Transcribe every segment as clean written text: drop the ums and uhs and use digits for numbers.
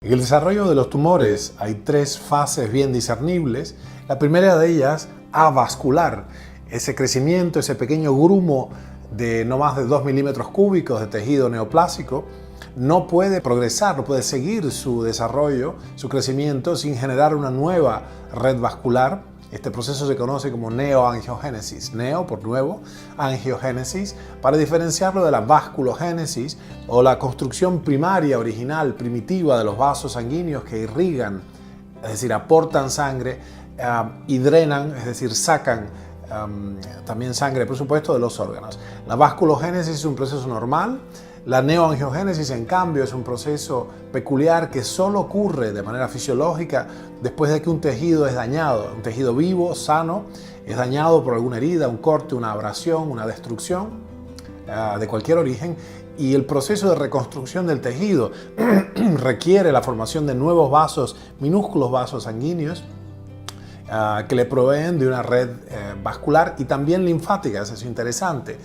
En el desarrollo de los tumores hay tres fases bien discernibles. La primera de ellas, avascular, ese crecimiento, ese pequeño grumo de no más de 2 milímetros cúbicos de tejido neoplásico, no puede progresar, no puede seguir su desarrollo, su crecimiento sin generar una nueva red vascular. Este proceso se conoce como neoangiogénesis, neo por nuevo, angiogénesis, para diferenciarlo de la vasculogénesis o la construcción primaria, original, primitiva de los vasos sanguíneos que irrigan, es decir, aportan sangre y drenan, es decir, sacan también sangre, por supuesto, de los órganos. La vasculogénesis es un proceso normal. La neoangiogénesis, en cambio, es un proceso peculiar que solo ocurre de manera fisiológica después de que un tejido es dañado. Un tejido vivo, sano, es dañado por alguna herida, un corte, una abrasión, una destrucción de cualquier origen. Y el proceso de reconstrucción del tejido requiere la formación de nuevos vasos, minúsculos vasos sanguíneos, que le proveen de una red vascular y también linfática. Eso es interesante.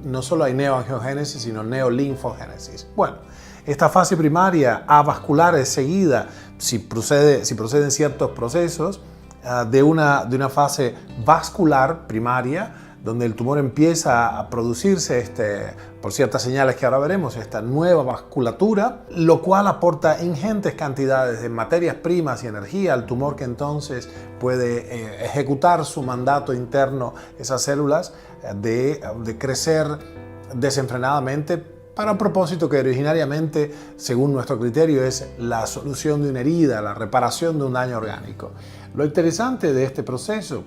No solo hay neoangiogénesis, sino neolinfogénesis. Bueno, esta fase primaria avascular es seguida, si proceden ciertos procesos, de una fase vascular primaria, donde el tumor empieza a producirse, por ciertas señales que ahora veremos, esta nueva vasculatura, lo cual aporta ingentes cantidades de materias primas y energía al tumor, que entonces puede ejecutar su mandato interno, esas células, de crecer desenfrenadamente para un propósito que originariamente, según nuestro criterio, es la solución de una herida, la reparación de un daño orgánico. Lo interesante de este proceso,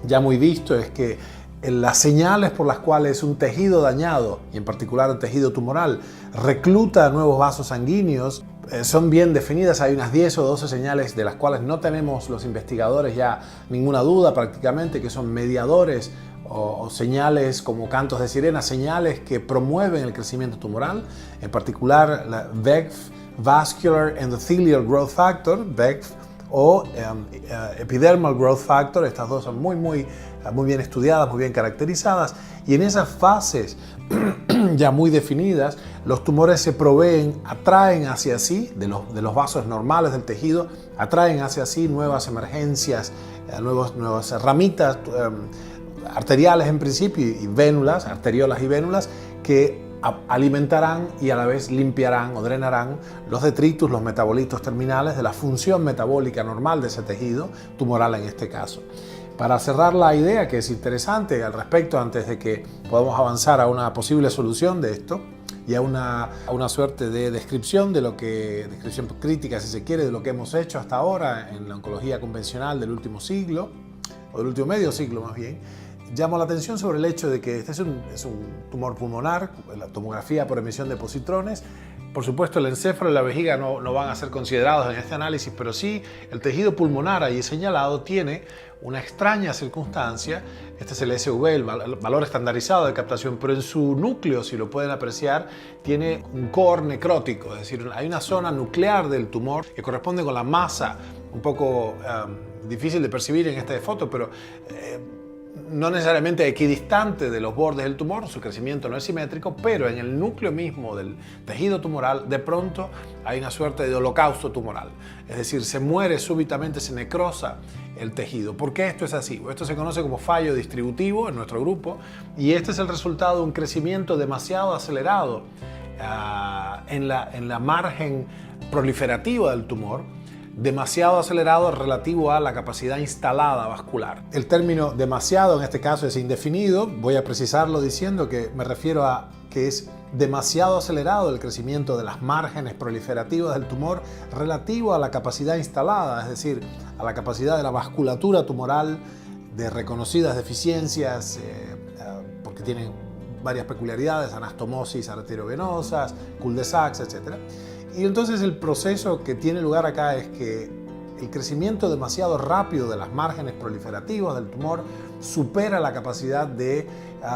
ya muy visto, es que las señales por las cuales un tejido dañado, y en particular el tejido tumoral, recluta nuevos vasos sanguíneos, son bien definidas. Hay unas 10 o 12 señales de las cuales no tenemos los investigadores ya ninguna duda prácticamente, que son mediadores o señales como cantos de sirena, señales que promueven el crecimiento tumoral, en particular la VEGF, Vascular Endothelial Growth Factor, VEGF, o Epidermal Growth Factor. Estas dos son muy bien estudiadas, muy bien caracterizadas, y en esas fases ya muy definidas, los tumores se atraen hacia sí, de los vasos normales del tejido, atraen hacia sí nuevas emergencias, nuevas ramitas arteriales en principio, y vénulas, arteriolas y vénulas, que alimentarán y a la vez limpiarán o drenarán los detritus, los metabolitos terminales de la función metabólica normal de ese tejido tumoral en este caso. Para cerrar la idea, que es interesante al respecto, antes de que podamos avanzar a una posible solución de esto y a una suerte de descripción descripción crítica, si se quiere, de lo que hemos hecho hasta ahora en la oncología convencional del último siglo, o del último medio siglo más bien, llamo la atención sobre el hecho de que este es un tumor pulmonar, la tomografía por emisión de positrones. Por supuesto, el encéfalo y la vejiga no van a ser considerados en este análisis, pero sí el tejido pulmonar ahí señalado tiene una extraña circunstancia. Este es el SV, el valor estandarizado de captación, pero en su núcleo, si lo pueden apreciar, tiene un core necrótico, es decir, hay una zona nuclear del tumor que corresponde con la masa, un poco difícil de percibir en esta foto, pero no necesariamente equidistante de los bordes del tumor, su crecimiento no es simétrico, pero en el núcleo mismo del tejido tumoral, de pronto hay una suerte de holocausto tumoral. Es decir, se muere súbitamente, se necrosa el tejido. ¿Por qué esto es así? Esto se conoce como fallo distributivo en nuestro grupo, y este es el resultado de un crecimiento demasiado acelerado en la margen proliferativa del tumor, demasiado acelerado relativo a la capacidad instalada vascular. El término demasiado en este caso es indefinido. Voy a precisarlo diciendo que me refiero a que es demasiado acelerado el crecimiento de las márgenes proliferativas del tumor relativo a la capacidad instalada, es decir, a la capacidad de la vasculatura tumoral de reconocidas deficiencias, porque tienen varias peculiaridades, anastomosis arteriovenosas, cul-de-sacs, etc. Y entonces el proceso que tiene lugar acá es que el crecimiento demasiado rápido de las márgenes proliferativas del tumor supera la capacidad de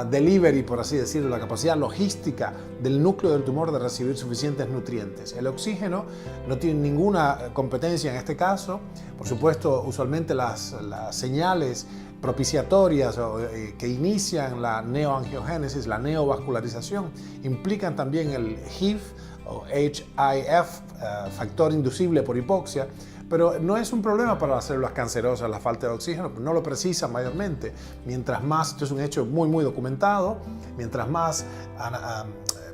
delivery, por así decirlo, la capacidad logística del núcleo del tumor de recibir suficientes nutrientes. El oxígeno no tiene ninguna competencia en este caso. Por supuesto, usualmente las señales propiciatorias que inician la neoangiogénesis, la neovascularización, implican también el HIF o HIF factor inducible por hipoxia, pero no es un problema para las células cancerosas la falta de oxígeno, no lo precisan mayormente. Mientras más, esto es un hecho muy documentado, mientras más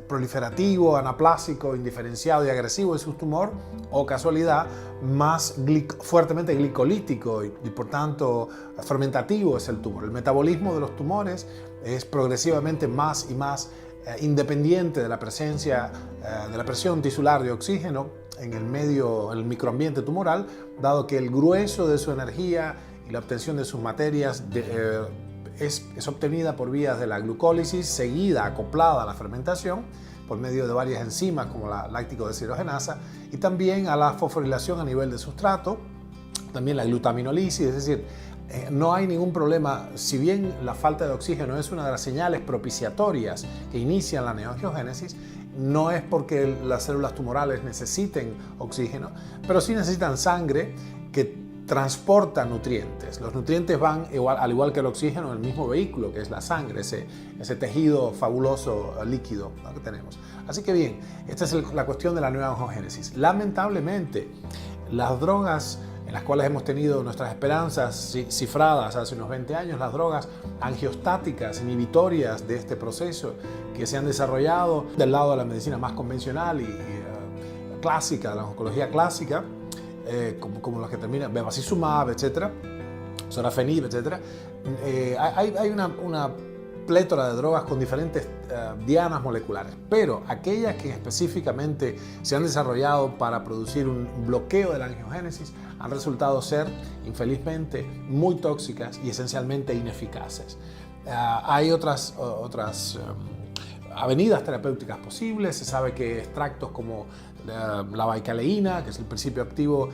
proliferativo, anaplásico, indiferenciado y agresivo es su tumor, o casualidad, más fuertemente glicolítico y por tanto fermentativo es el tumor. El metabolismo de los tumores es progresivamente más y más independiente de la presencia de la presión tisular de oxígeno en el microambiente tumoral, dado que el grueso de su energía y la obtención de sus materias es obtenida por vías de la glucólisis, seguida, acoplada a la fermentación, por medio de varias enzimas como la láctico deshidrogenasa, y también a la fosforilación a nivel de sustrato, también la glutaminolisis, es decir, no hay ningún problema. Si bien la falta de oxígeno es una de las señales propiciatorias que inician la neoangiogénesis, no es porque las células tumorales necesiten oxígeno, pero sí necesitan sangre que transporta nutrientes. Los nutrientes van, al igual que el oxígeno, en el mismo vehículo, que es la sangre, ese tejido fabuloso líquido, ¿no?, que tenemos. Así que bien, esta es la cuestión de la neoangiogénesis. Lamentablemente, las drogas en las cuales hemos tenido nuestras esperanzas cifradas hace unos 20 años, las drogas angiostáticas, inhibitorias de este proceso, que se han desarrollado del lado de la medicina más convencional y clásica, de la oncología clásica, como las que terminan bevacizumab, etcétera, sorafenib, etcétera. Hay una plétora de drogas con diferentes dianas moleculares, pero aquellas que específicamente se han desarrollado para producir un bloqueo de la angiogénesis han resultado ser, infelizmente, muy tóxicas y esencialmente ineficaces. Hay otras avenidas terapéuticas posibles. Se sabe que extractos como la baicaleína, que es el principio activo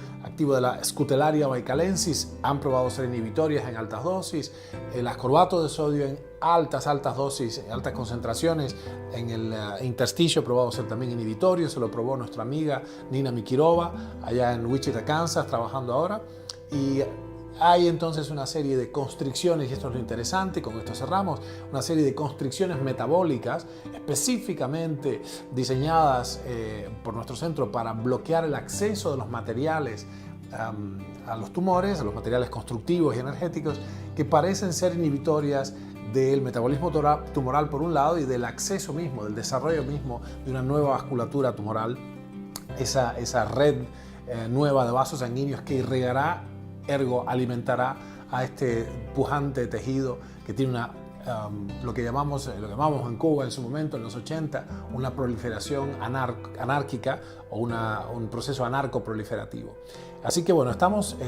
de la Scutellariae baicalensis, han probado ser inhibitorias en altas dosis. El ascorbato de sodio en altas dosis, en altas concentraciones en el intersticio, ha probado ser también inhibitorio. Se lo probó nuestra amiga Nina Mikirova allá en Wichita, Kansas, trabajando ahora. Y hay entonces una serie de constricciones, y esto es lo interesante, con esto cerramos, una serie de constricciones metabólicas específicamente diseñadas por nuestro centro para bloquear el acceso de los materiales a los tumores, a los materiales constructivos y energéticos, que parecen ser inhibitorias del metabolismo tumoral por un lado y del acceso mismo, del desarrollo mismo de una nueva vasculatura tumoral, esa red nueva de vasos sanguíneos que irrigará, ergo alimentará a este pujante tejido que tiene lo que llamamos en Cuba en su momento, en los 80, una proliferación anárquica o un proceso anarcoproliferativo. Así que bueno,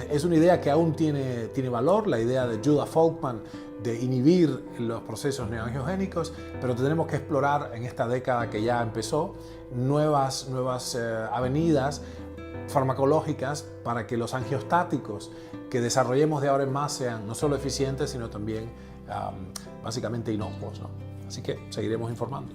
es una idea que aún tiene valor, la idea de Judah Folkman de inhibir los procesos neoangiogénicos, pero tendremos que explorar en esta década que ya empezó nuevas avenidas farmacológicas para que los angiostáticos que desarrollemos de ahora en más sean no solo eficientes, sino también básicamente inocuos, ¿no? Así que seguiremos informando.